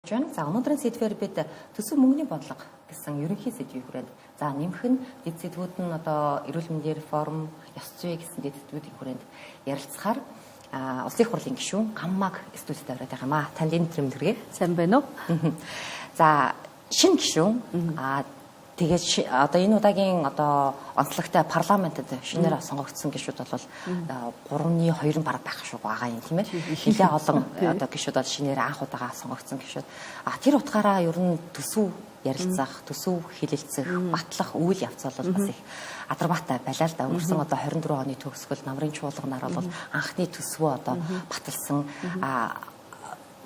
За өнөөдрийн сэдвээр бид төсөв мөнгөний бодлого гэсэн ерөнхий сэдвийг хүрээд за нэмэх нь дэд сэдвүүд нь одоо эрүүл мэндийн реформ, ёс зүй гэсэн дэд сэдвүүдийн хүрээнд ярилцахаар улсын их хурлын гишүүн Гаммаг студид аваад байгаа юм аа. Танд энэ тэмдэглэгээ. Сайн байна уу? За шинэ гишүүн тэгээд одоо энэ удаагийн одоо онцлогтой парламентод шинээр сонгогдсон гишүүд бол 3-2 бараг байх шүү байгаа юм тийм ээ. Нэлээ олон одоо гишүүд бол шинээр анх удаага сонгогдсон гишүүд. Тэр утгаараа ер нь төсөв ярилцах, төсөв хэлэлцэх, батлах үйл явц бол бас их адарбаатай байлаа л да. Өнгөрсөн одоо 24 оны төгсгөл намрын чуулганаар бол анхны төсвөө одоо баталсан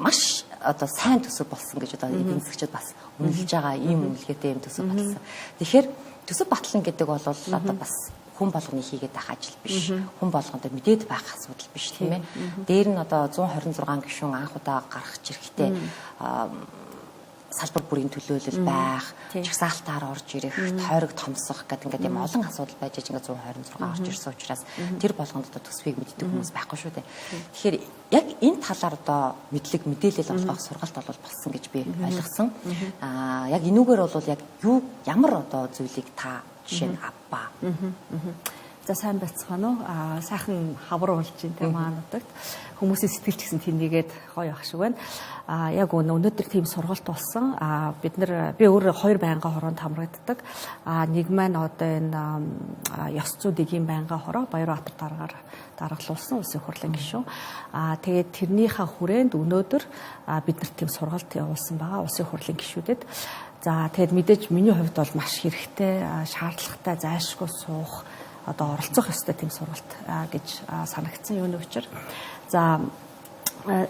маш одоо сайн төсөв болсон гэж одоо эдийн засгчид бас үнэлж байгаа ийм үнэлгээтэй юм төсөв баталсан. Тэгэхээр төсөв батлан гэдэг бол одоо бас хүн болгоны хийгээд байх ажил биш. Хүн болгонд мэдээд байх асуудал биш тийм ээ. Дээр нь одоо 126 гишүүн анх удаа гарах чирэгтэй салбар бүрийн төлөөлөл байх, жагсаалтаар орж ирэх, тойрог томсох гэдэг ингээд юм олон асуудал байж байгаа 126 орж ирсэн учраас тэр болгонд одоо төсвийг мэддэг хүмүүс байхгүй шүү дээ. Тэгэхээр яг энэ талаар одоо мэдлэг мэдээлэл олгох сургалт бол болсон гэж би ойлгосон. Яг энүүгээр бол яг юу ямар одоо зүйлийг та жишээ нь авбаа. За сайн байцгаана уу? Сайхан хавар болж байна тийм маануудад. Хүмүүсийн сэтгэл ч гэсэн тэнийгээд гоё ах шиг байна. Яг өнөөдөр тийм сургалт болсон. Би өөрөө 2 байнгын хороонд хамрагддаг. Нэг маань одоо энэ ёс зүй дэгийн байнгын хороо Баярбаатар даргалуулсан улсын хурлын гишүүн. Тэгээд тэрнийхээ хүрээнд өнөөдөр биднэрт тийм сургалт явуулсан байгаа улсын хурлын гишүүдэд. За тэгээд мэдээж миний хувьд бол маш хэрэгтэй, шаардлагатай, зайлшгүй суух одоо оролцох ёстой тийм сургалт гэж санагдсан юуны учир. За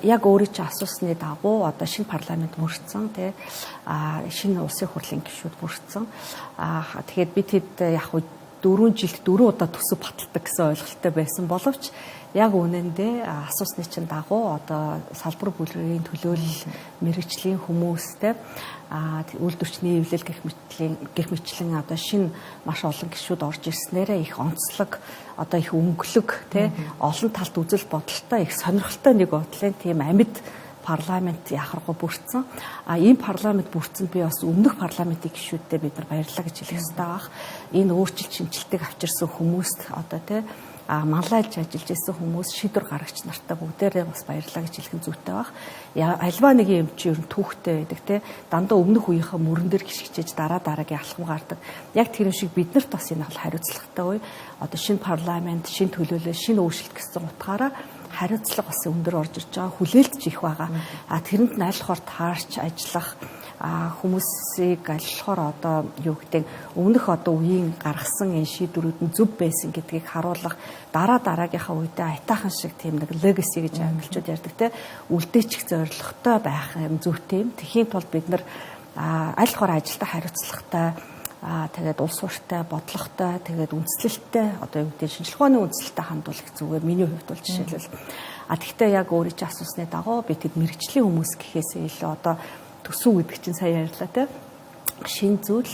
яг өөрөө чи асуусны дагуу одоо шинэ парламент мөрцсөн тий шинэ улсын хурлын гишүүд мөрцсөн. Тэгэхээр бид хэд яг 4 жилд 4 удаа төсөв баталдаг гэсэн ойлголттой байсан боловч яг үнэндээ асуусны чинь дагуу одоо салбар бүлгийн төлөөлөл мэрэгжлийн хүмүүстэй үйлдвэрчний эвлэл гэх мэтлэн одоо шинэ маш олон гишүүд орж ирснээрээ их онцлог одоо их өнгөлөг тий олон талт үзэл бодолтой их сонирхолтой нэг бодлын тийм амьд парламент яхаргуу бүрдсэн. Энэ парламент бүрдсэнд би бас өмнөх парламентын гишүүдтэй бид нар баярлалаа гэж хэлэх ёстой байх. Энэ өөрчлөлт шимжилтийг авчирсан хүмүүст одоо тий манлайлж ажиллаж исэн хүмүүс шийдвэр гаргагч нартай бүгдээрээ бас баярлалаа гэж хэлэх зүйтэй байх. Альва нэг юм чи ер нь түүхтэй байдаг тий дандаа өмнөх үеийнхээ мөрөн дээр гიშгчээж дараагийн алхам гардаг. Яг тэр шиг биднэрт бас энэ бол хариуцлагатай үе. Одоо шинэ парламент, шинэ төлөөлөл, шинэ өөрчлөлт гэсэн утгаараа хариуцлага бас өндөр орж ирж байгаа, хүлээлтж их байгаа. Тэрэнд нь аль хор таарч ажиллах хүмүүсийг аль болохоор одоо юу гэдэг өмнөх одоо үеийн гаргасан энэ шийдвэрүүд нь зөв байсан гэдгийг харуулах дараагийнхаа үедээ айтаахан шиг тийм нэг legacy гэж англичууд ярьдаг те үлдээчих зорилготой байх юм зүйтэй юм. Тэхийн тулд бид нар аль болохоор ажилдаа хариуцлагатай тэгээд улс ууртай, бодлоготой, тэгээд үндэслэлтэй одоо юу гэдэг шинжилгээ ухааны үндэслэлтэй хандуулах зүгээр миний хувьд бол жишээлбэл тэгтээ яг өөрөө ч асуусны дагуу би тэд мэрэгжлийн хүмүүс гэхээсээ илүү одоо төсөв гэдэг чинь сая ярьлаа те шин зүйл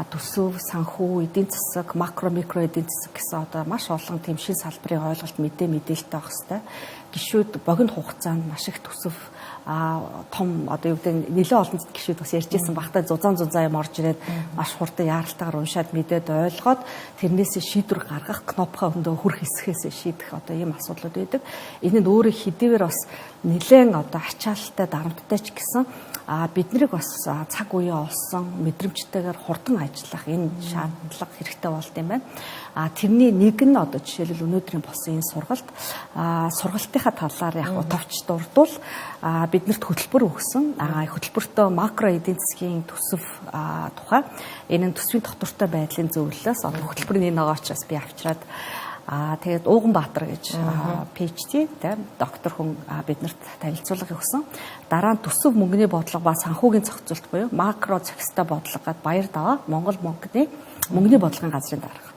төсөв, санхүү, эдийн засаг, макро эдийн засаг гэсэн одоо маш олон тийм шин салбарын ойлголт мэдээлэлтэй байх хэвээр гишүүд богино хугацаанд маш их төсөв том одоо юу гэдэг нэлээд олон гишүүд бас ярьжсэн багтаа зузаан юм орж ирээд маш хурдан яаралтайгаар уншаад мэдээд ойлгоод тэрнээсээ шийдвэр гаргах кнопхоо өндөө хүрх хэсгээс шийдэх одоо ийм асуудлууд байдаг. Энэ нь өөрөө хэдийгээр бас нэлээд одоо ачаалттай дарамттай ч гэсэн биднийг бас цаг үе олсон мэдрэмжтэйгээр хурдан ажиллах энэ шаардлага хэрэгтэй болд юм байна. Тэрний нэг нь одоо жишээлбэл өнөөдрийн болсон энэ сургалтынхаа талаар яг товч дурдвал биднэрт хөтөлбөр өгсөн. Хөтөлбөртөө макро эдийн засгийн төсөв тухай энэ нь төсвийн доктортой байдлын зөвлөлөөс одоо хөтөлбөрийн нэг очроос би авчираад тэгээд Ууганбаатар гэж PhD доктор хүн биднэрт танилцуулга өгсөн. Дараа нь төсөв мөнгөний бодлого ба санхүүгийн зохицуулт буюу макро зохистой бодлого гээд баяр даваа Монгол мөнгөний бодлогын газрын дарга.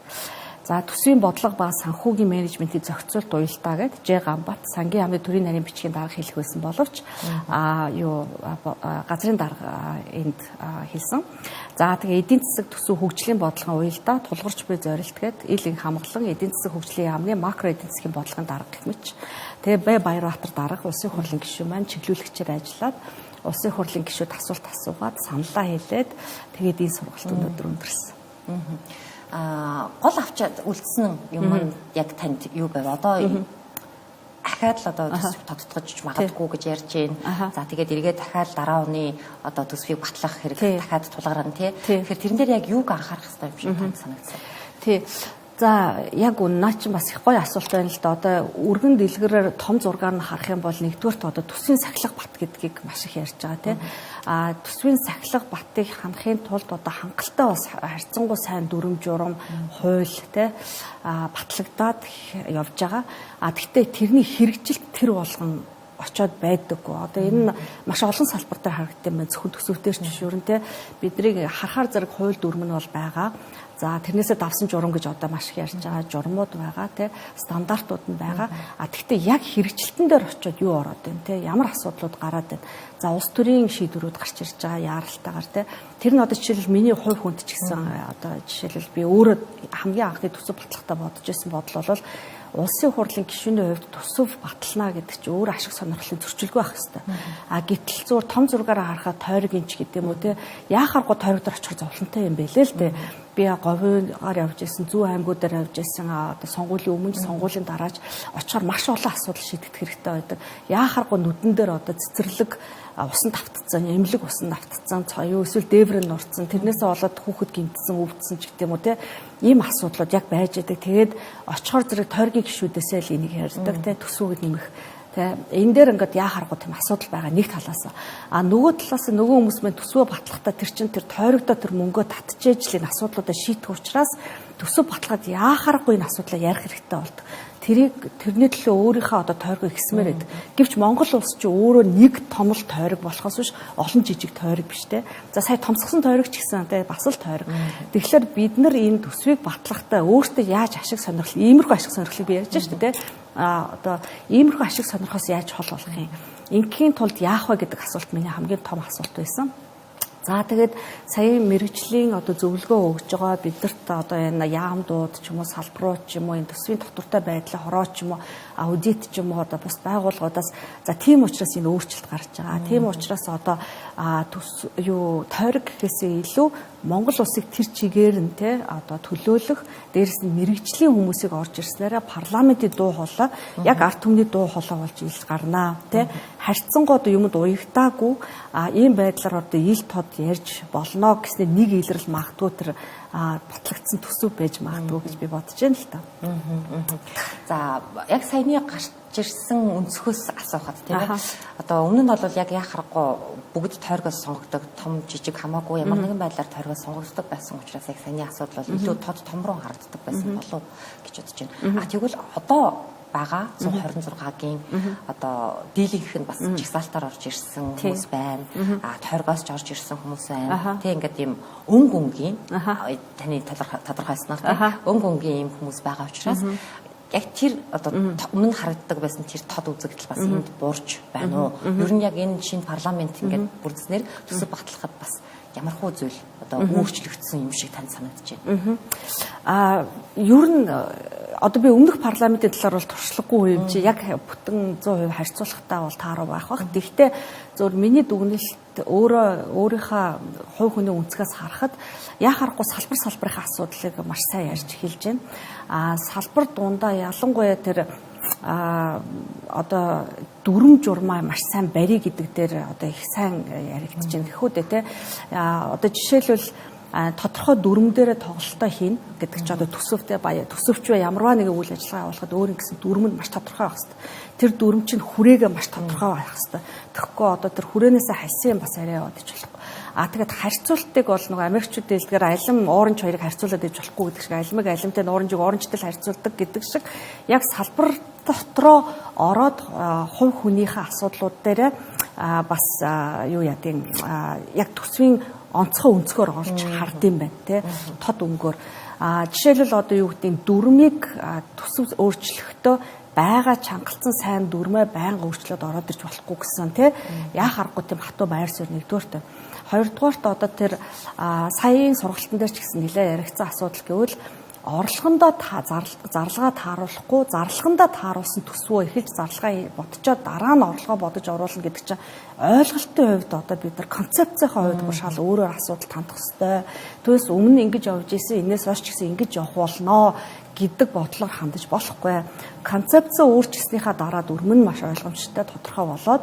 За төсвийн бодлого ба санхүүгийн менежментийн зохицуулт уялдаа гээд Ж Гамбат сангийн яамны төрийн нарийн бичгийн дарга хэлэх байсан боловч газрын дарга энд хэлсэн. За тэгээ эдийн засаг төсөв хөгжлийн бодлогын уялдаа тулгарч буй зорилт гээд ил хамглан эдийн засаг хөгжлийн яамны макро эдийн засгийн бодлогын дарга гэх мэт. Тэгээ Баярбаатар дарга улсын хурлын гишүүн маань чиглүүлэгчээр ажиллаад улсын хурлын гишүүд асуулт асуугаад саналаа хэлээд тэгээд энэ сургалт өнөөдөр өндөрлсөн. Гол авчаад үлдсэн юм нь яг танд юу байв? Одоо дахиад л одоо төсөв тодтогч магадгүй гэж ярьж байна. За тэгээд эргээд дахиад дараа оны одоо төсвийг батлах хэрэг дахиад тулгарна тий. Тэгэхээр тэрэн дээр яг юуг анхаарах хэрэгтэй юм шиг танд санагдсан. Тий. За яг наа чинь бас их гоё асуулт байна л да. Одоо өргөн дэлгэрээр том зургаар нь харах юм бол нэгдүгээрт одоо төсвийн сахилга бат гэдгийг маш их ярьж байгаа тийм. Төсвийн сахилга батыг хангахын тулд одоо хангалттай бас харьцангуй сайн дүрм журам хууль тийм батлагдаад явж байгаа. Гэхдээ тэрний хэрэгжилт тэр болгон очоод байдаггүй. Одоо энэ нь маш олон салбар дээр харагдсан байна. Зөвхөн төсөвдөр ч шүүрэн те биднийг харахаар зэрэг хууль дүрм нь бол байгаа. За тэрнээсээ давсан журам гэж одоо маш их ярьж байгаа журмууд байгаа те стандартууд нь байгаа. Гэхдээ яг хэрэгжилтэн дээр очоод юу ороод байна те ямар асуудлууд гараад байна. За улс төрийн шийдвэрүүд гарч ирж байгаа яаралтайгаар те тэр нь одоо жишээлбэл миний хувь хүнд ч гэсэн одоо жишээлбэл би өөрөө хамгийн анхны төсөв батлахтаа бодож байсан бодол бол улсын хурлын гишүүний хувьд төсөв батлана гэдэг чинь өөр ашиг сонирхлын зөрчилгүй байх хэвээр. Гэтэл зүгээр том зургаараа харахад тойрог инч гэдэг юм уу те яахааргүй тойрог дээр очих зовлонтой юм байлээ л те. Би говьгаар явж исэн, зүү аймагуудаар явж исэн, одоо сонгуулийн өмнө сонгуулийн дараач очихоор маш олон асуудал шийдэх хэрэгтэй байдаг. Яахааргүй нүдэн дээр одоо цэцэрлэг усан тавтцсан, эмнэлэг усан тавтцсан, юу эсвэл дээвэр нь нурцсан, тэрнээсээ болоод хүүхэд гимтсэн, өвдсөн ч гэдэг юм уу те. Ийм асуудлууд яг байж байгаа. Тэгээд очихоор зэрэг тойргийн гишүүдээсээ л энийг ярьдаг те төсвүүд нэмэх. Тэ энэ дээр ингээд яахааргүй тийм асуудал байгаа нэг талаас. Нөгөө талаас нөгөө хүмүүс мань төсвөө батлахдаа тэр чин тэр тойрогдоо тэр мөнгөө татчихээж л энэ асуудлуудаа шийдэх учраас төсөв баталгаад яахааргүй энэ асуудлаа ярих хэрэгтэй болдог. Тэрний төлөө өөрийнхөө одоо тойргоо ихсмээр байдаг. Гэвч Монгол улс чи өөрөө нэг том л тойрог болохоос биш олон жижиг тойрог биш те. За сая томсгсон тойрог ч гэсэн те бас л тойрог. Тэгэхээр бид нар энэ төсвийг батлахдаа өөртөө яаж ашиг сонирхол, иймэрхүү ашиг сонирхлыг би ярьж шүү дээ те. Одоо иймэрхүү ашиг сонирхоос яаж хол болох юм. Ингийн тулд яах вэ гэдэг асуулт миний хамгийн том асуулт байсан. За тэгээд сая мэрэгжлийн одоо зөвлөгөө өгж байгаа бидэрт одоо энэ яамдууд ч юм уу салбарууд ч юм уу энэ төсвийн дотвортой байдлаа хороо ч юм уу аудит ч юм уу одоо бус байгууллагуудаас за тийм учраас энэ өөрчлөлт гарч байгаа. Тийм учраас одоо тойрог гэхээсээ илүү Монгол улсыг тэр чигээр нь те одоо төлөөлөх дээрэс нь мэрэгжлийн хүмүүсийг орж ирснээрээ парламентын дуу хоолой яг ард түмний дуу хоолой болж ил гарнаа те харьцангуй одоо юмд уягдаагүй ийм байдлаар одоо ил тод ярьж болно гэснээр нэг илрэл магадгүй тэр батлагдсан төсөв байж магадгүй гэж би бодож байна л та. За яг саяны гарч ирсэн өнцгөөс асуухад тийм ээ. Одоо өмнө нь бол яг яхахгүй бүгд тойргоос сонгогддог том жижиг хамаагүй ямар нэгэн байдлаар тойргоос сонгогддог байсан учраас яг саяны асуудал бол илүү тод том руу харагддаг байсан болов гэж бодож байна. Тэгвэл одоо байгаа 126-гийн одоо дийлийнх нь бас жигсаалтаар орж ирсэн хүмүүс байна. Тойргоос ч орж ирсэн хүмүүс байна. Тэг ингээд ийм өнгө өнгийн таны тодорхойлсноор өнгө өнгийн ийм хүмүүс байгаа учраас яг тэр одоо өмнө харагддаг байсан тэр тод үзэгдэл бас энд буурч байна уу? Ер нь яг энэ шинэ парламент ингээд бүрдснээр төсөв батлахад бас ямархуу зүйл одоо өөрчлөгдсөн юм шиг танд санагдаж байна. Ер нь одоо би өмнөх парламентын талаар бол туршлагагүй юм чи яг бүтэн 100% харьцуулахтаа бол тааруу байх бах. Гэхдээ зөвөр миний дүгнэлт өөрийнхөө хувь хүний үнцгээс харахад яхахгүй салбарын асуудлыг маш сайн ярьж эхэлж байна. Салбар дундаа ялангуяа тэр одоо дүрм журмаа маш сайн барь гэдэг дээр одоо их сайн яригдж байна гэхүү дээ те. Одоо жишээлбэл тодорхой дүрм дээр тоглолтоо хийн гэдэг чи одоо төсөвтэй баяа төсөвч бай ямарваа нэгэн үйл ажиллагаа явуулахад өөр ингэсэн дүрм нь маш тодорхой байх хэвээр. Тэр дүрм чинь хүрээгээ маш тодорхой байх хэвээр. Тэгэхгүй одоо тэр хүрээнээсээ хальсан юм бас арай яваад иж болохгүй. Тэгээд харьцуултыг бол нөгөө Америкчууд дэлгээр алим оранж хоёрыг харьцуулаад иж болохгүй гэдэг шиг алимыг алимтай оранжийг оранжтай л харьцуулдаг гэдэг шиг яг салбар дотроо ороод хувь хүнийхээ асуудлууд дээр бас юу ядын яг төсвийн онцгой өнцгөр олж хардсан байна те тод өнгөөр жишээлбэл одоо юу гэдэг дүрмийг төсөв өөрчлөхдөө байгаа чангалцсан сайн дүрмээ байнга өөрчлөөд ороод ирж болохгүй гэсэн те яах аргагүй тийм хатуу байр суурь нэгдүгээрт хоёрдугаарт одоо тэр саяын сургалтын дээр ч гэсэн нэлээд яригдсан асуудал гэвэл орлогондоо зарлагаа тааруулахгүй, зарлагандаа тааруулсан төсвөө эхэлж зарлагаа бодцоод дараа нь орлогоо бодож оруулна гэдэг чинь ойлголтын хувьд одоо бид нар концепцийн хувьд шал өөрөөр асуудал хандах хэрэгтэй. Түүнээс өмнө ингэж явж исэн, энэс хойш ч гэсэн ингэж явах болноо гэдэг бодлоор хандаж болохгүй. Концепцээ өөрчлөснийхаа дараа дүрм нь маш ойлгомжтой тодорхой болоод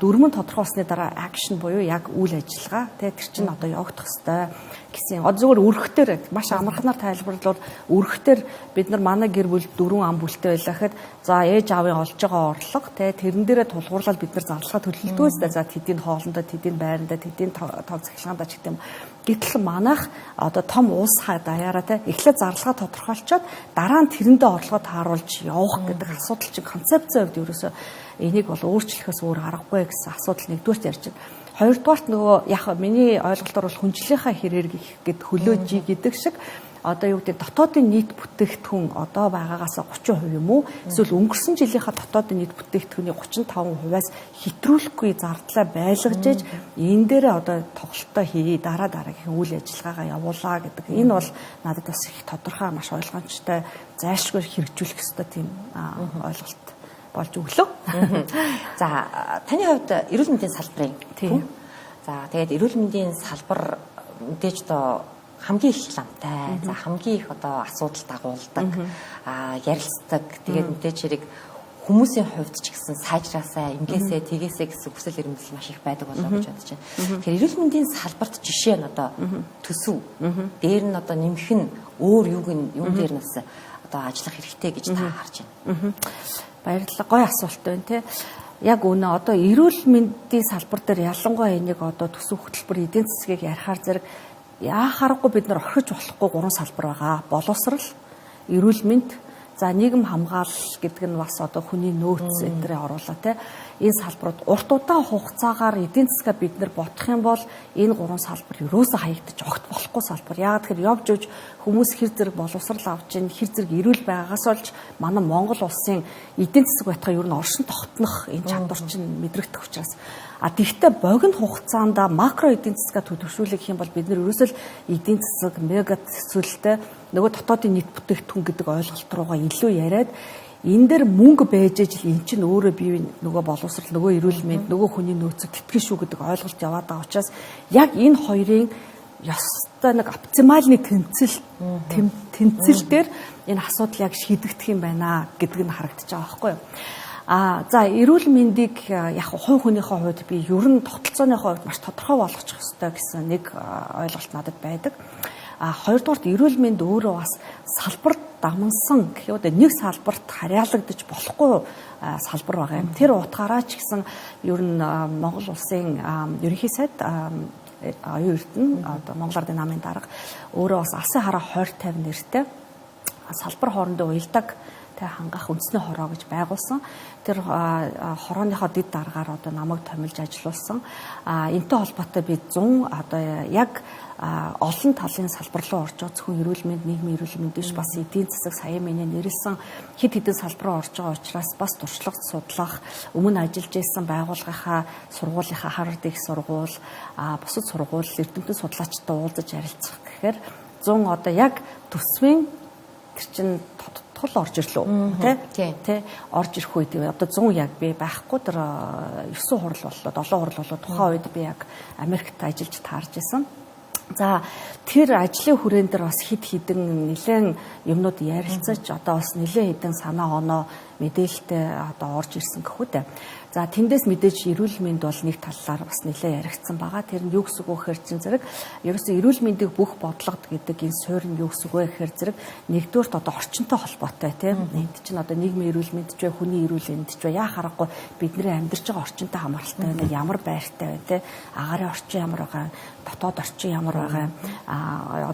дүрм нь тодорхой болсны дараа акшн буюу яг үйл ажиллагаа тэр чинь одоо явагдах хэрэгтэй гэсэн. Одоо зөвхөн өрхтөр маш амархнаар тайлбарлавал өрхтөр бид нар манай гэр бүл 4 ам бүлтэй байлаа гэхэд за ээж аавын олж байгаа орлого тэрэн дээрээ тулгуурлаад бид нар зарлагаа төлөлдөө өстэй за тэдийн хоолндоо тэдийн байрандаа тэдийн тав цахилгаандаа ч гэдэг юм. Гэтэл манайх одоо том улс даяараа эхлээд зарлагаа тодорхойлцоод дараа нь тэрэндээ орлогоо тааруулж явах гэдэг асуудал чинь концепцийн хувьд ерөөсөө энийг бол өөрчлөхөөс өөр аргагүй гэсэн асуудал нэгдүгээрт ярьж байна. Хоёрдугаарт нөгөө яг миний ойлголтоор бол хүнчлэлийнхаа хэрээр гэд хөлөөж гэдэг шиг одоо юу гэдэг дотоодын нийт бүтээгдэхүүн одоо байгаагаас 30% юм уу эсвэл өнгөрсөн жилийнхаа дотоодын нийт бүтээгдэхүүний 35%-аас хэтрүүлэхгүй зардлаа байлгаж энэ дээрээ одоо тоглолтоо хийе дараагийн үйл ажиллагаагаа явуулаа гэдэг. Энэ бол надад бас их тодорхой маш ойлгомжтой зайлшгүй хэрэгжүүлэх ёстой тийм ойлголт болж өглөө. За таны хувьд эрүүл мэндийн салбарын тийм. За тэгээд эрүүл мэндийн салбар мэдээж одоо хамгийн их ламтай. За хамгийн их одоо асуудал дагуулдаг, ярилцдаг. Тэгээд мэдээж хэрэг хүмүүсийн хувьд ч гэсэн сайжраасаа, ингээсээ, тэгээсээ гэсэн хүсэл эрмэлзэл маш их байдаг болоо гэж бодож байна. Тэгэхээр эрүүл мэндийн салбарт жишээ нь одоо төсөв, дээр нь одоо нэмэх нь өөр юун дээр нас одоо ажиллах хэрэгтэй гэж та харж байна. Баярлалаа. Гоё асуулт байна тий. Яг үнэ одоо эрүүл мэндийн салбар дээр ялангуяа энийг одоо төсөв хөтөлбөр эдийн засгийг ярихаар зэрэг яахааргүй бид нар орхиж болохгүй 3 салбар байгаа. Боловсрал, эрүүл мэнд, за нийгэм хамгаалал гэдэг нь бас одоо хүний нөөц энтрээ оруулаа тий. Энэ салбарууд урт удаан хугацаагаар эдийн засгаа бид нар бодох юм бол энэ 3 салбар ерөөсөө хаягдчих огт болохгүй салбар. Яагаад тэгэхээр явж явж хүмүүс хэр зэрэг боловсрал авч ийн хэр зэрэг эрүүл байгаагаас болж манай Монгол улсын эдийн засаг байтугай ер нь оршин тогтнох энэ чадвар чинь мэдрэгдэх учраас тэгвэл богино хугацаанд макро эдийн засгаа төлөвшүүлэх юм бол бид нар ерөөсөө эдийн засаг мега төсвөлтэй нөгөө дотоодын нийт бүтээгдэхүүн гэдэг ойлголт руугаа илүү яриад энэ дээр мөнгө байж ижил эн чинь өөрөө бие нөгөө боловсрал нөгөө эрүүл мэнд нөгөө хүний нөөцөд тэтгэн шүү гэдэг ойлголт яваад байгаа учраас яг энэ хоёрын ёстой нэг оптимальны тэнцэл дээр энэ асуудал яг шийдэгдэх юм байна гэдэг нь харагдаж байгаа байхгүй юу. За эрүүл мэндийг яг хувь хүнийхээ хувьд би ер нь тогтолцооны хувьд маш тодорхой болгочих ёстой гэсэн нэг ойлголт надад байдаг. Хоёрдугаарт эрүүл мэнд өөрөө бас салбарт дамнсан гэх юм нэг салбарт харьяалагдаж болохгүй салбар байгаа юм. Тэр утгаараа ч гэсэн ер нь Монгол улсын ерөнхий сайд оюун эрдэнэ одоо Монгол Ардын намын дарга өөрөө бас алсын хараа 2050 нэртэй салбар хоорондоо уялдаг хангах үндэсний хороо гэж байгуулсан. Тэр хорооныхоо дэд дараагаар одоо намайг томилж ажиллуулсан. Энтэй холбоотой би 100 одоо яг олон талын салбар руу орж байгаа зөвхөн эрүүл мэнд, нийгмийн эрүүл мэнд биш бас эдийн засаг сая миний нэрлсэн хэд хэдэн салбар руу орж байгаа учраас бас туршлага судлах, өмнө ажиллаж байсан байгууллагынхаа сургуулийнхаа Харвард их сургууль, бусад сургууль, эрдэмтэн судлаачтай уулзаж ярилцах гэхээр 100 одоо яг төсвийн тэр чин тул орж ирлээ тий орж ирэх үед одоо 100 яг би байхгүй тэр 9 хурал боллоо 7 хурал боллоо тухайн үед би яг Америкт ажиллаж таарж исэн. За тэр ажлын хүрээнд дээр бас хэд хэдэн нэлээд юмнууд ярилцаж одоо бас нэлээд хэдэн санаа оноо мэдээлэлтэй одоо орж ирсэн гэхүү дээ. За тэндээс мэдээж эрүүл мэнд бол нэг талаар бас нэлээд яригдсан байгаа. Тэр нь юу гэсэн үг вэ гэхээр зэрэг ерөөсөө эрүүл мэндийг бүх бодлогод гэдэг энэ суурь нь юу гэсэн үг вэ гэхээр зэрэг нэгдүгээрт одоо орчинтой холбоотой тийм. Энд чинь одоо нийгмийн эрүүл мэнд ч бай, хүний эрүүл мэнд ч бай яа харахгүй бидний амьдарч байгаа орчинтой хамааралтай байна. Ямар байртай байна тийм. Агаарын орчин ямар байгаа, дотоод орчин ямар байгаа,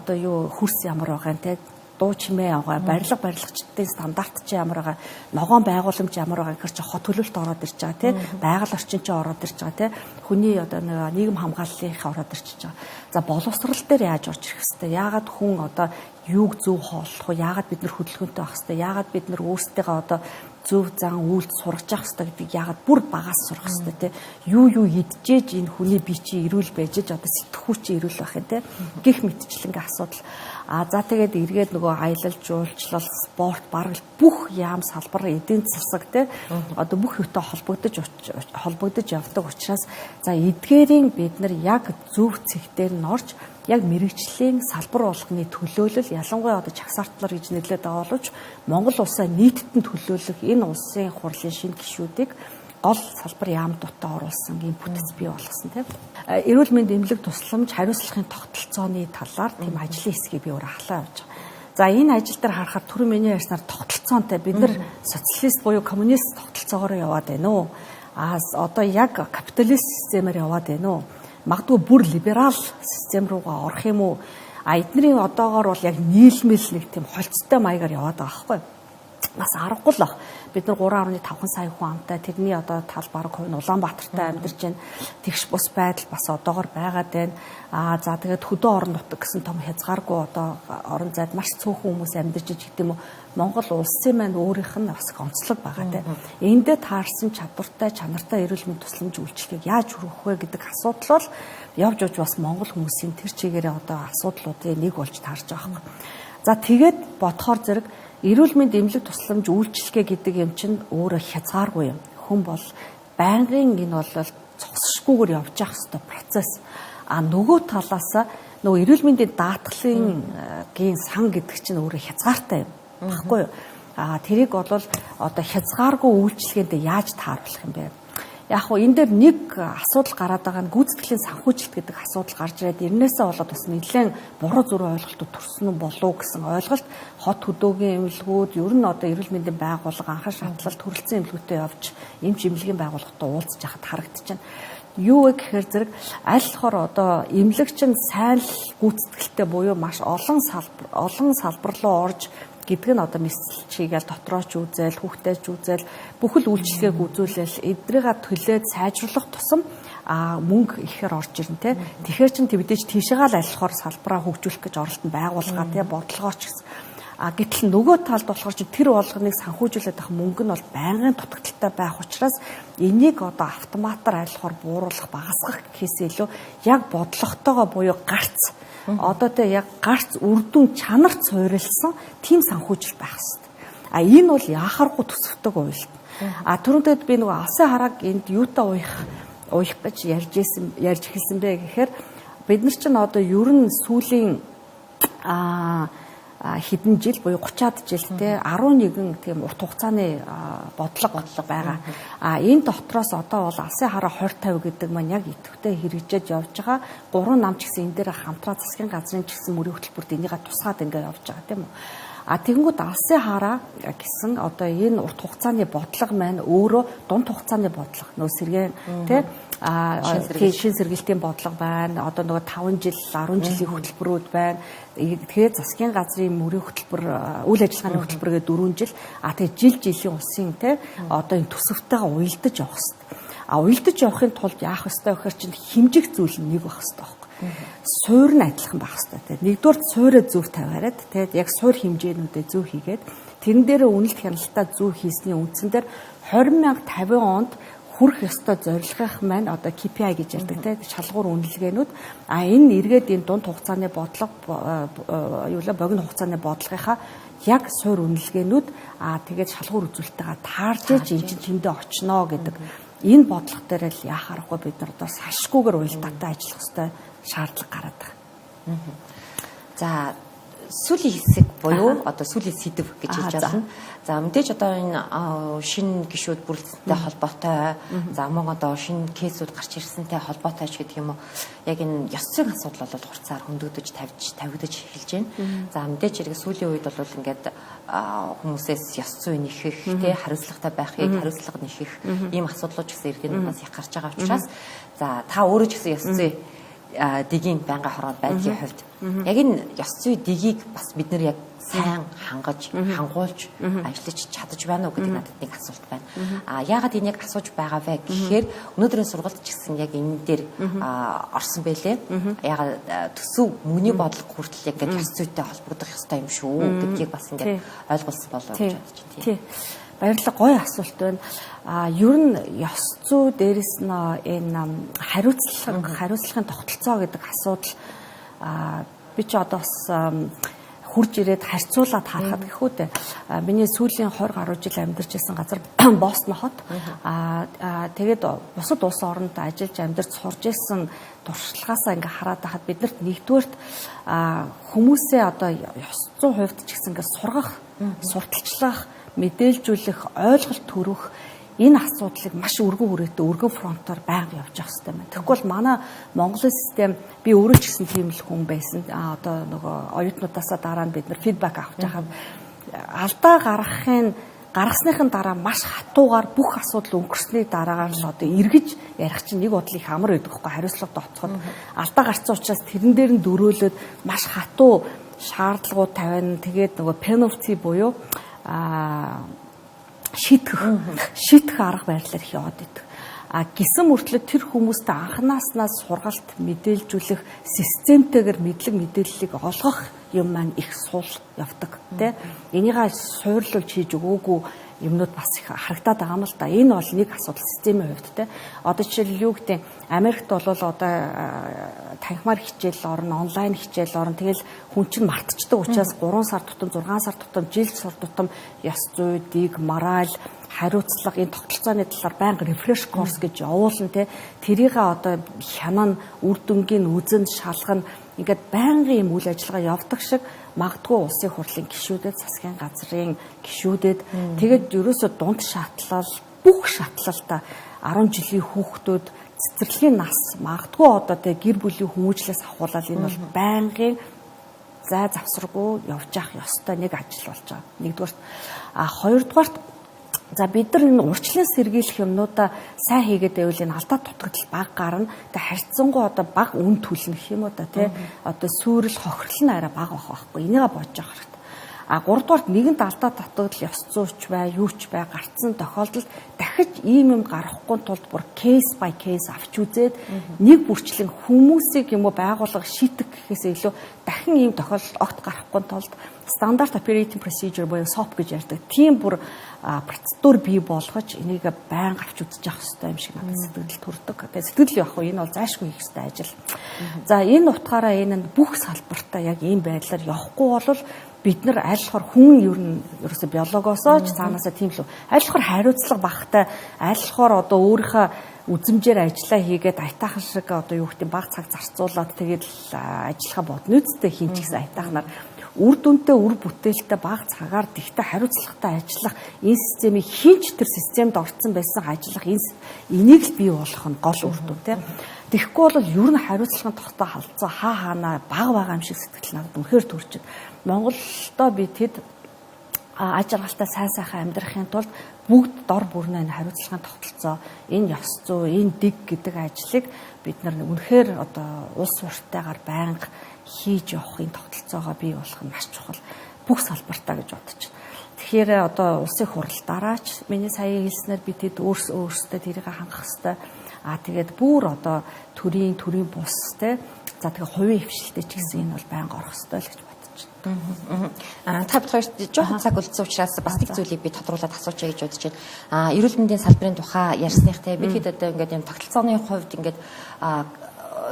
одоо юу хөрс ямар байгаа тийм. Дуу чимээ байгаа, барилгачдын стандарт чи ямар байгаа, ногоон байгууламж ямар байгаа гэхэр чи хот төлөвлөлт ороод ирж байгаа тий, байгаль орчин чи ороод ирж байгаа тий, хүний одоо нийгэм хамгааллынхаа ороод ирж байгаа. За боловсрал дээр яаж орж ирэх хэвээр. Яагаад хүн одоо юуг зөв хооллох вэ? Яагаад бид нар хөдөлгөөнтэй байх хэвээр? Яагаад бид нар өөрсдөө одоо зөв зан үйлд сургаж явах хэвээр гэдгийг яагаад бүр багаас сурах хэвээр те. Юу идчихэж энэ хүний бие чи эрүүл байж одоо сэтгхүү чи эрүүл байх юм те. Гэх мэтчлэнгийн асуудал. За тэгээд эргээд нөгөө аялал жуулчлал, спорт, бараг бүх яам салбар, эдийн засаг те одоо бүх юутай холбогдож явдаг учраас за эдгээрийн бид нар яг зөв цэгтээр нь орж яг мэрэгжлийн салбар болгоны төлөөлөл ялангуяа одоо чагсаартлаар гэж нэрлэдэг боловч Монгол улсаа нийтэд нь төлөөлөх энэ улсын хурлын шинэ гишүүдийг гол салбар яамдуудтай оруулсан ийм бүтэц бий болгосон тийм. Эрүүл мэнд эмнэлэг тусламж хариуцлагын тогтолцооны талаар тийм ажлын хэсгийг би өөр ахлаа явж байгаа. За энэ ажил дээр харахаар түрүү миний ярьснаар тогтолцоонтой бид нар социалист буюу коммунист тогтолцоогоор яваад байна уу? Одоо яг капиталист системээр яваад байна уу? Магадгүй бүр либерал систем руугаа орох юм уу? Эднэрийн одоогоор бол яг нийлмэл нэг тийм холцтой маягаар яваад байгаа байхгүй юу? Бас аргагүй л баг. Бид нар 3.5 сая хүн амтай тэрний одоо тал бараг хувь нь Улаанбаатартай амьдарч байна. Тэгш бус байдал бас одоогоор байгаад байна. За тэгээд хөдөө орон нутаг гэсэн том хязгааргүй одоо орон зайд маш цөөхөн хүмүүс амьдарч гэдэг юм уу. Монгол улсын маань өөрийнх нь бас онцлог байгаа тийм. Эндээ таарсан чадвартай, чанартай эрүүл мэндийн тусламж үйлчилгээг яаж хүргэх вэ гэдэг асуудал бол явж бас Монгол хүмүүсийн тэр чигээрээ одоо асуудлуудын нэг болж таарж байгаа юм. За тэгээд бодохоор зэрэг эрүүл мэнд эмнэлэг тусламж үйлчилгээ гэдэг юм чинь өөрөө хязгааргүй юм. Хүн бол байнгын энэ бол зогсошгүйгээр явж явах ёстой процесс. Нөгөө талаас нөгөө эрүүл мэндийн даатгалын сан гэдэг чинь өөрөө хязгаартай юм. Баггүй юу? Тэрийг бол одоо хязгааргүй үйлчилгээнд яаж тааруулах юм бэ? Яг хөө энэ дээр нэг асуудал гараад байгаа нь гүйцэтгэлийн санхүүжилт гэдэг асуудал гарч ирээд эрнээсээ болоод бас нэлээд буруу зүрх ойлголтууд төрсөн нь болов гэсэн ойлголт хот хөдөөгийн эмнэлгүүд ер нь одоо эрүүл мэндийн байгууллага анхан шатлалт төрөлцсөн эмнэлгүүтэй явж эмч эмнэлгийн байгууллагатай уулзж яхад харагдчихна. Юу вэ гэхээр зэрэг аль болохоор одоо эмнэлэгч нь сайн гүйцэтгэлтэй буюу маш олон салбар руу орж гэдэг нь одоо мэсэлч хийгээл дотрооч үзэл, хүүхдээч үзэл, бүхэл үйлчлэгээг үзүүлэл эдрийгээ төлөөд сайжруулах тусам мөнгө ихээр орж ирнэ те. Тэгэхээр чин мэдээж тийшээгаа л аль болохоор салбараа хөгжүүлэх гэж оролдоно байгууллага те бодлогооч гэсэн. Гэтэл нөгөө талд болохоор чи тэр болгоныг санхүүжүүлээд авах мөнгө нь бол байнгын дутагдaltaй байх учраас энийг одоо автоматар аль болохоор бууруулах, багасгах гэхээс илүү яг бодлоготойгоо буюу гарц одоо тэ яг гарц үрдүн чанарт суурилсан тийм санхүүжилт байх хэрэгтэй. Энэ бол яхааргүй төсөвтөг уйлт. Түрүүнтэд би нөгөө алсын харааг энд юутай уух гэж ярьж эхэлсэн бэ гэхээр бид нар чинь одоо ер нь сүүлийн хэдэн жил буюу 30-аад жилдээ 11 тийм урт хугацааны бодлого байгаа. Энэ дотроос одоо бол алсын хараа 20-50 гэдэг маань яг идэвхтэй хэрэгжиж явж байгаа. 3 нам ч гэсэн энэ дээр хамтраа засгийн газрын ч гэсэн мөрийн хөтөлбөрт энийгээ тусгаад ингээ явж байгаа тийм үү. Тэгэнгүүт алсын хараа гэсэн одоо энэ урт хугацааны бодлого маань өөрөө дунд хугацааны бодлого нөө сэргэн тий шин сэргээлтийн бодлого байна. Одоо нөгөө 5 жил 10 жилийн хөтөлбөрүүд байна. Тэгэхээр засгийн газрын мөрийн хөтөлбөр үйл ажиллагааны хөтөлбөргээ 4 жил тэгээ жилийн улсын тий одоо энэ төсөвтэйгээ уялдаж явах хэрэгтэй. Уялдаж явахын тулд яах ёстой вэ гэхээр чинь хэмжих зүйл нэг байх ёстой байхгүй. Суур нь адилхан байх хэрэгтэй. Нэгдүгээр суураа зөв тавиараад тэгээд яг суур хэмжээнүүдээ зөв хийгээд тэрэн дээр үнэлт хяналтаа зөв хийсний үндсэн дээр 20,050 онд хүрэх ёстой зорилгох маань одоо KPI гэж ярьдаг тийм шалгуур үнэлгээнүүд энэ эргээд энэ дунд хугацааны бодлого богино хугацааны бодлогынхаа яг суур үнэлгээнүүд тэгээд шалгуур үзүүлэлттэйгээ таарж иж энэ чинь тэндээ очно гэдэг энэ бодлого дээр л яхаарахгүй бид нар одоо салшгүйгээр уялдаатай ажиллах ёстой шаардлага гараад байгаа. За сүүлийн хэсэг буюу одоо сүүлийн сэдв гэж хэлж байна. За мэдээж одоо энэ шинэ гишүүд бүрэлдэхүүнтэй холбоотой за мөн одоо шинэ кейсүүд гарч ирсэнтэй холбоотой ч гэдэг юм уу. Яг энэ ёс зүйн асуудал бол хурцаар хөндөгдөж тавигдаж эхэлж байна. За мэдээж хэрэг сүүлийн үед бол ингээд хүмүүсээс ёс зүй нэхэх тий хариуцлагатай байхыг хариуцлага нэхэх ийм асуудлууд ч гэсэн иргэнээс их гарч байгаа учраас за та өөрөө ч гэсэн ёс зүй дэгийн байнгын хороод байдлын хувьд яг энэ ёс зүй дэгийг бас бид нэр яг сайн хангаж, хангуулж ажиллаж чадаж байна уу гэдэг надад нэг асуулт байна. Яагаад энийг асууж байгаа вэ гэхээр өнөөдрийн сургалт ч гэсэн яг энэ дээр орсон байлээ. Яагаад төсөв мөнгөний бодлого хүртэл яг ёс зүйтэй холбогдох ёстой юм шүү гэдгийг бас ингээд ойлгуулсан болов гэж бодож байна. Тийм. Баярлалаа, гоё асуулт байна. Ер нь ёс зүй дээрэс нь энэ хариуцлагын тогтолцоо гэдэг асуудал би ч одоо бас хурж ирээд харьцуулаад харахад гэхүү дээ. Миний сүүлийн 20 гаруй жил амьдарч байсан газар Бостон хот. Тэгээд бусад улс оронд ажиллаж амьдарч сурж байсан туршлагаасаа ингээ хараад байхад биднэрт нэгдүгээрт хүмүүсээ одоо ёс зүйн хувьд ч гэсэн ингээ сургах, сурталчлах, мэдээлжүүлэх, ойлголт төрөх энэ асуудлыг маш өргөн хүрээтэй өргөн фронтоор байнга явж явах хэрэгтэй байна. Тэгэхгүй бол манай Монголын систем би өөрөө ч гэсэн тийм л хүн байсан. Одоо нөгөө оюутнуудаасаа дараа нь бид нар фидбек авах жахад алдаа гаргасныхын дараа маш хатуугаар бүх асуудал өнгөрсний дараагаар л одоо эргэж ярих чинь нэг бодлыг амар байдаг байхгүй хариуцлага тооцоход алдаа гарсан учраас тэрэн дээр нь дөрөөлөд маш хатуу шаардлагууд тавина. Тэгээд нөгөө penalty буюу шийтгэх арга барилаар их яваад идэг. Гисэн мөртлөө тэр хүмүүст анханааснаас сургалт мэдээлжүүлэх системтэйгээр мэдлэг мэдээллийг олгох юм маань их суул явдаг тий. Энийгээ суурлуулж хийж өгөөгүй юмнууд бас их харагдаад байгаа юм л да. Энэ бол нэг асуудал системийн хувьд тий. Одоо жишээл юу гэдэг Америкт бол одоо танхимаар хичээл орно, онлайн хичээл орно. Тэгэл хүн чинь мартчихдаг учраас 3 сар тутам, 6 сар тутам, жил сар тутам ёс зүй, дэг, мораль, хариуцлага энэ тогтолцооны талаар байнга рефреш корс гэж явуулна тий. Тэрийг одоо хянана, үр дүнгийн үзэнд шалгана. Ингээд байнгын юм үйл ажиллагаа явдаг шиг магадгүй улсын хурлын гишүүдэд, засгийн газрын гишүүдэд тэгээд ерөөсөө дунд шатлал, бүх шатлалтаа 10 жилийн хүүхдүүд цэцэрлэгийн нас магадгүй одоо тэг гэр бүлийн хүмүүжлээс ахуулаад энэ бол байнгын зай завсаргүй явж явах ёстой нэг ажил болж байгаа. Нэгдүгээр хоёрдугаарт за бид нар энэ урьдчилан сэргийлэх юмнуудаа сайн хийгээд байвал энэ алдаа дутагдал баг гарна. Тэгээ харьцангуй одоо баг үн төлнө гэх юм уу да тий. Одоо сүрэл хохирол нь арай баг байхгүй. Энийгээ бодож авах хэрэгтэй. Гуравдугаарт нэгэнт алдаа дутагдал ёс зүйч бай, юу ч бай гарцсан тохиолдолд дахиж ийм юм гарахгүй тулд бүр кейс бай кейс авч үзээд нэг бүрчлэн хүмүүсийг юм уу байгууллага шийдэх гэхээс илүү дахин ийм тохиолдолд огт гарахгүй тулд стандарт operating procedure буюу SOP гэж ярьдаг. Тийм бүр процедур бий болгож энийг байнга авч үзэж явах хэрэгтэй юм шиг надад сэтгэл төрдөг. Тэгээд сэтгэл явах уу энэ бол зайлшгүй хийх хэрэгтэй ажил. За энэ утгаараа энэ бүх салбартаа яг ийм байдлаар явахгүй бол бид нар аль болохоор хүн ер нь ерөөсө биологоосоо ч цаанаасаа тийм л аль болохоор хариуцлага багтай аль болохоор одоо өөрийнхөө үзмжээр ажиллаа хийгээд айтаахан шиг одоо юу гэдэг баг цаг зарцуулаад тэгээд ажиллахаа бодно үсттэй хин ч гэсэн айтаахнаар үр дүнтэй үр бүтээлтэй баг цагаар тэгтээ хариуцлагатай ажиллах энэ системийг хинч тэр системд орцсон байсан ажиллах энийг л бий болгох нь гол үр дүн тийм. Тэгэхгүй бол ер нь хариуцлагын тогтоо халдсан хаанаа баг байгаа юм шиг сэтгэл надад үнэхээр төрж байна. Монголдо би тэд аж аргалтай сайн сайхан амьдрахын тулд бүгд дор бүрнээ хариуцлагын тогтолцоо, энэ ёс зүй, энэ дэг гэдэг ажлыг бид нар үнэхээр одоо улс уртайгаар байнга хийж явахын тогтолцоогоо бий болох нь маш чухал. Бүх салбартаа гэж бодож байна. Тэгэхээр одоо улсын хуралдаараач миний сая хэлснээр би тэд өөрсдөө тэрийг хангах хэрэгтэй. Тэгээд бүр одоо төрийн бус те за тэгээ хувийн хвшилтэй ч гэсэн энэ бол байнга орох хэрэгтэй л гэж бодож байна. Та хоёр жоохон цаг үлдсэн учраас бас нэг зүйлийг би тодруулаад асуучаа гэж бодож байна. Эрүүл мэндийн салбарын тухай ярьсных те бид хэд одоо ингээд юм тогтолцооны хувьд ингээд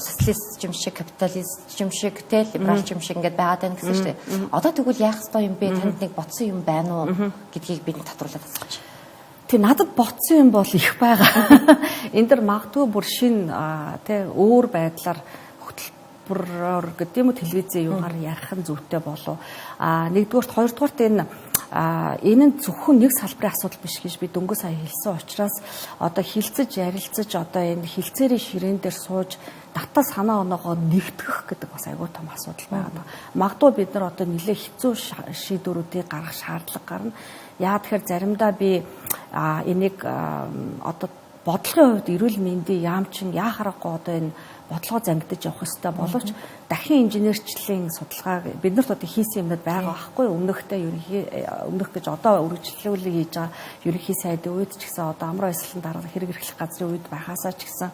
социализм шиг капитализм шиг те либерализм шиг ингээд байгаад байна гэсэн шүү дээ. Одоо тэгвэл яах ёстой юм бэ? Танд нэг бодсон юм байна уу гэдгийг би тодруулаад асууж. Тэг надад бодсон юм бол их байгаа. Энд дэр магадгүй бүр шин тэ өөр байдлаар хөтөлбөрөөр гэдэг юм уу телевизийн юугаар ярих нь зүйтэй болов. Нэгдүгээрт хоёрдугаарт энэ нь зөвхөн нэг салбарын асуудал биш гэж би дөнгөж сая хэлсэн учраас одоо хилцэж ярилцаж одоо энэ хилцээрийн ширээн дээр сууж дата санаа оноогоо нэгтгэх гэдэг бас айгүй том асуудал байгаа. Магадгүй бид нар одоо нэлээд хэцүү шийдвэрүүдийг гаргах шаардлага гарна. Яа тэгэхээр заримдаа би энийг одоо бодлогын хувьд эрүүл мэндийн яамчин яа харахгүй одоо энэ бодлого зангидаж явах хэрэгтэй боловч дахин инженерчлэлийн судалгааг бид нарт одоо хийсэн юмнууд байгаа байхгүй өмнөх гэж одоо үргэлжлүүлэг хийж байгаа ерөнхий сайдын үед ч гэсэн одоо амар баясгалан дарга хэрэг эрхлэх газрын үед байхасаа ч гэсэн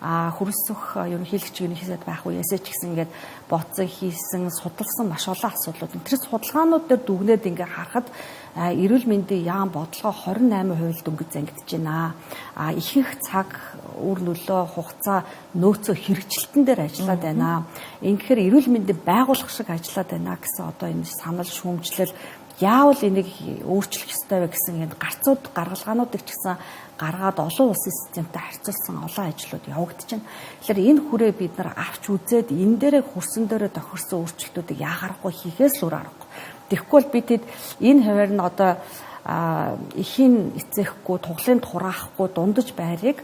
хөрөлсөх ерөнхийлөгч ерөнхий сайд байх үеэсээ ч гэсэн ингээд боцсон хийсэн судалсан маш олон асуудлууд. Тэр судалгаанууд дээр дүгнээд ингээд харахад эрүүл мэндийн яам бодлого 28% дөнгөж зангидж байна. Ихэнх цаг үр нөлөө хугацаа нөөцөө хэрэгжилтэн дээр ажиллаад байна. Ингэхээр эрүүл мэндийн байгууллага шиг ажиллаад байна гэсэн одоо энэ санал шүүмжлэл яавал энийг өөрчлөх ёстой вэ гэсэн энэ гаргалгаануудыг ч гэсэн гаргаад олон улсын системтэй харьцуулсан олон ажлууд явагдаж байна. Тэгэхээр энэ хүрээ бид нар авч үзээд энэ дээрээ хүрсэн дээрээ тохирсон өөрчлөлтүүдийг яагарахгүй хийхээс л өөр аргагүй. Тэгэхгүй бол бид энэ хуваар нь одоо эхийн эцээхгүй, туглын тураахгүй дундаж байрыг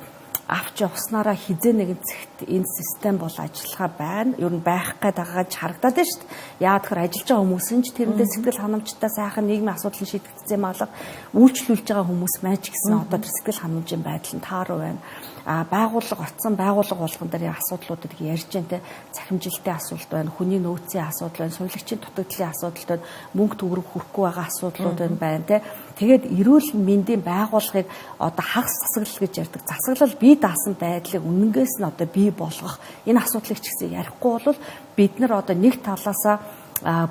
авч явснараа хизээ нэгэн зэгт энэ систем бол ажиллагаа байна. Ер нь байх гээд байгаа гэж харагдаад байна шүү дээ. Яагаад тэгэхээр ажиллаж байгаа хүмүүс нь ч тэрэндээ сэтгэл ханамжтай сайхан нийгмийн асуудлыг шийдэгдсэн юм алга үйлчлүүлж байгаа хүмүүс маань ч гэсэн одоо тэр сэтгэл ханамжийн байдал нь тааруу байна. Байгууллага оцсон байгууллага болгон дээр асуудлуудыг ярьж байна те. Цахимжилтын асуудал байна, хүний нөөцийн асуудал байна, сувилагчийн дутагдлын асуудал байна, мөнгө төгрөг хүрхгүй байгаа асуудлууд байна те. Тэгээд эрүүл мэндийн байгууллагыг одоо хагас засаглал гэж ярьдаг. Засаглал бие даасан байдлыг үнэнгээс нь одоо бий болгох энэ асуудлыг ч гэсэн ярихгүй бол бид нар одоо нэг талаасаа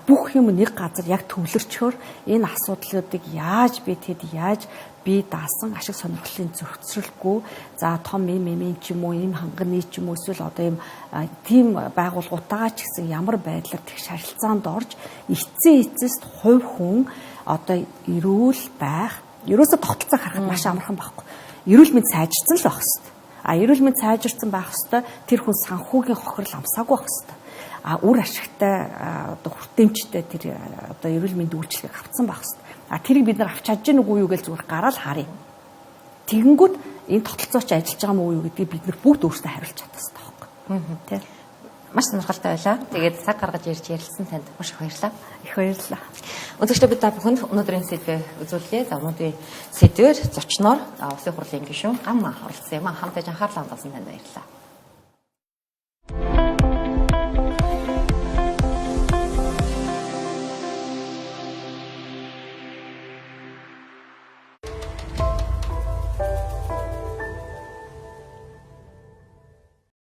бүх юм нэг газар яг төвлөрчхөөр энэ асуудлуудыг яаж бие даасан ашиг сонирхлын зохицролгүй за том юм ч юм уу ийм ханганы ч юм уу эсвэл одоо ийм тийм байгууллагуудаа ч гэсэн ямар байдлаар тэгш харилцаанд орж эцэст хувь хүн одоо эрүүл байх ерөөсө тогтолцоо харахад маш амархан байхгүй. Эрүүл мэнд сайжирсан л байх хэвээр. Эрүүл мэнд сайжирсан байх хэвээр тэр хүн санхүүгийн хохирол амсаагүй байх хэвээр. Үр ашигтай одоо хүртээмжтэй тэр одоо эрүүл мэндийн үйлчлэгийг авцсан байх хэвээр. Тэрийг бид нар авч чадж гэнэ үгүй юу гэж зүгээр гараал харъя. Тэгэнгүүт энэ тогтолцооч ажиллаж байгаа мó юу гэдгийг бид нар бүгд өөрсдөө хариулж чадах хэрэгтэй байхгүй. Тэ. Маш сонирхолтой байлаа. Тэгээд цаг гаргаж ирж ярилцсан танд маш их баярлалаа. Их баярлалаа. Өнөөдөр бид та бүхэнд өнөөдрийн сэдвээ үзүүллээ. За өнөөдрийн сэдвээр зочноор Улсын хурлын гишүүн Гам оролцсон юм. Хамтдаа анхаарлаа хандуулсан танд баярлалаа.